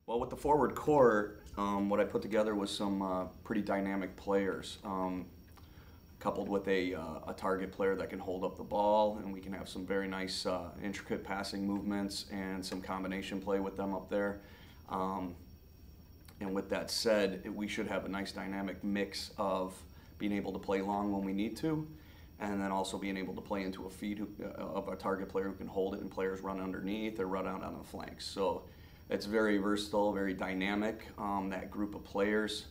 Well, with the forward core, what I put together was some pretty dynamic players, coupled with a target player that can hold up the ball, and we can have some very nice, intricate passing movements and some combination play with them up there. And with that said, we should have a nice dynamic mix of being able to play long when we need to, and then also being able to play into a feed of a target player who can hold it and players run underneath or run out on the flanks. So it's very versatile, very dynamic, that group of players.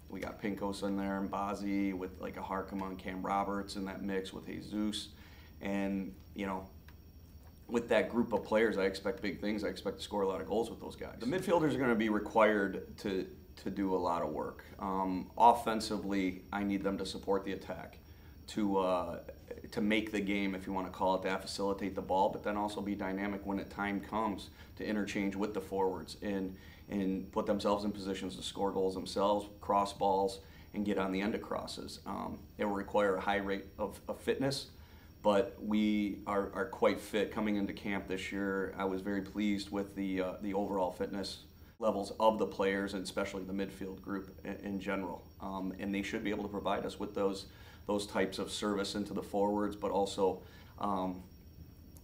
We got Pinkos in there and Bazzi with like a Harkema and Cam Roberts in that mix with Jesus. And, you know, with that group of players, I expect big things. I expect to score a lot of goals with those guys. The midfielders are going to be required to do a lot of work. Offensively, I need them to support the attack, to make the game, if you want to call it that, facilitate the ball, but then also be dynamic when the time comes to interchange with the forwards and put themselves in positions to score goals themselves, cross balls, and get on the end of crosses. It will require a high rate of fitness, but we are quite fit coming into camp this year. I was very pleased with the overall fitness levels of the players, and especially the midfield group in general. And they should be able to provide us with those types of service into the forwards, but also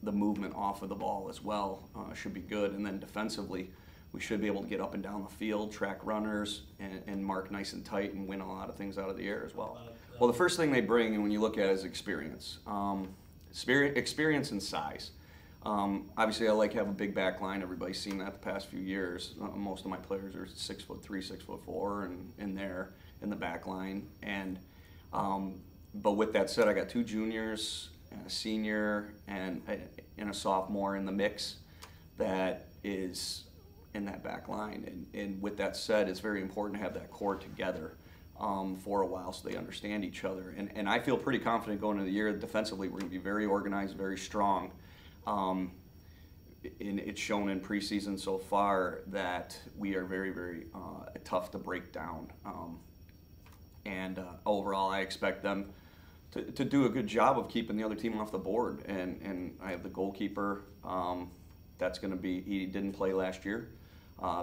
the movement off of the ball as well should be good. And then defensively, we should be able to get up and down the field, track runners, and mark nice and tight and win a lot of things out of the air as well. Well, the first thing they bring, and when you look at it, is experience. Experience and size. Obviously, I like having a big back line. Everybody's seen that the past few years. Most of my players are 6'3", 6'4", and in there in the back line. And but with that said, I got 2 juniors, and a senior, and a sophomore in the mix that is in that back line. And with that said, it's very important to have that core together for a while so they understand each other. And I feel pretty confident going into the year. Defensively, we're going to be very organized, very strong. It's shown in preseason so far that we are very, very tough to break down. Overall, I expect them to do a good job of keeping the other team off the board. And I have the goalkeeper. That's going to be, he didn't play last year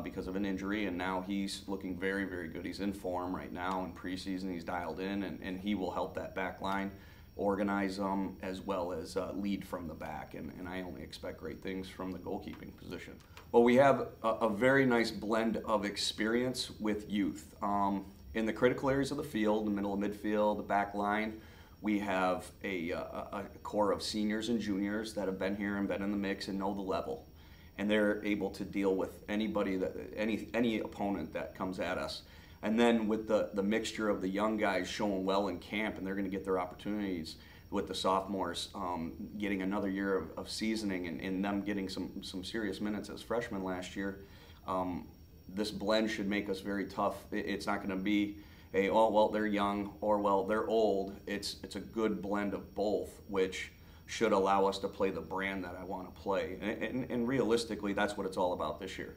because of an injury, and now he's looking very, very good. He's in form right now in preseason. He's dialed in, and he will help that back line organize them as well as lead from the back. And I only expect great things from the goalkeeping position. Well, we have a very nice blend of experience with youth. In the critical areas of the field, the middle of midfield, the back line, we have a core of seniors and juniors that have been here and been in the mix and know the level. And they're able to deal with anybody, any opponent that comes at us. And then with the mixture of the young guys showing well in camp, and they're going to get their opportunities with the sophomores getting another year of seasoning and them getting some serious minutes as freshmen last year. This blend should make us very tough. It's not going to be oh, well, they're young, or, well, they're old. It's a good blend of both, which should allow us to play the brand that I want to play. And realistically, that's what it's all about this year.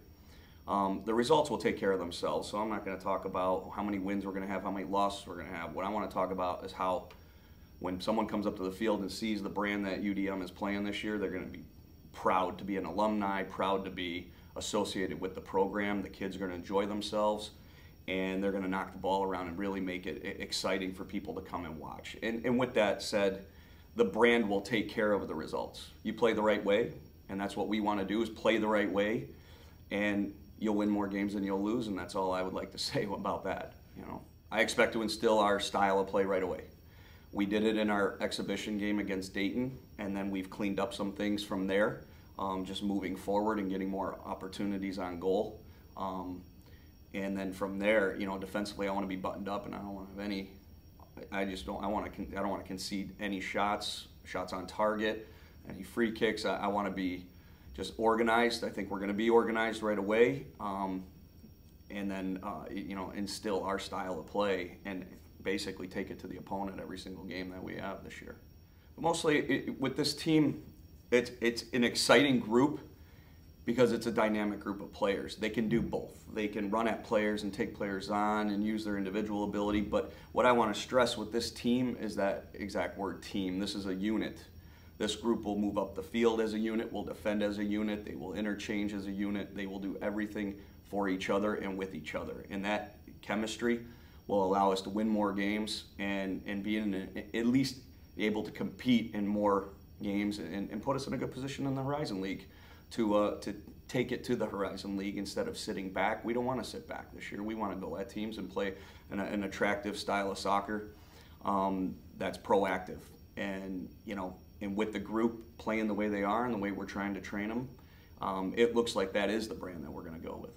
The results will take care of themselves, so I'm not going to talk about how many wins we're going to have, how many losses we're going to have. What I want to talk about is how, when someone comes up to the field and sees the brand that UDM is playing this year, they're going to be proud to be an alumni, proud to be associated with the program. The kids are going to enjoy themselves, and they're going to knock the ball around and really make it exciting for people to come and watch. And with that said, the brand will take care of the results. You play the right way, and that's what we want to do, is play the right way, and you'll win more games than you'll lose, and that's all I would like to say about that. You know, I expect to instill our style of play right away. We did it in our exhibition game against Dayton, and then we've cleaned up some things from there, just moving forward and getting more opportunities on goal. And then from there, you know, defensively, I want to be buttoned up, and I don't want to have any. I don't want to concede any shots on target, any free kicks. I want to be just organized. I think we're going to be organized right away, and then you know, instill our style of play and basically take it to the opponent every single game that we have this year. But mostly with this team, it's an exciting group because it's a dynamic group of players. They can do both. They can run at players and take players on and use their individual ability. But what I want to stress with this team is that exact word, team. This is a unit. This group will move up the field as a unit, will defend as a unit, they will interchange as a unit, they will do everything for each other and with each other. And that chemistry will allow us to win more games and be at least able to compete in more games and put us in a good position in the Horizon League to take it to the Horizon League instead of sitting back. We don't want to sit back this year. We want to go at teams and play an attractive style of soccer that's proactive. And, and with the group playing the way they are and the way we're trying to train them, it looks like that is the brand that we're going to go with.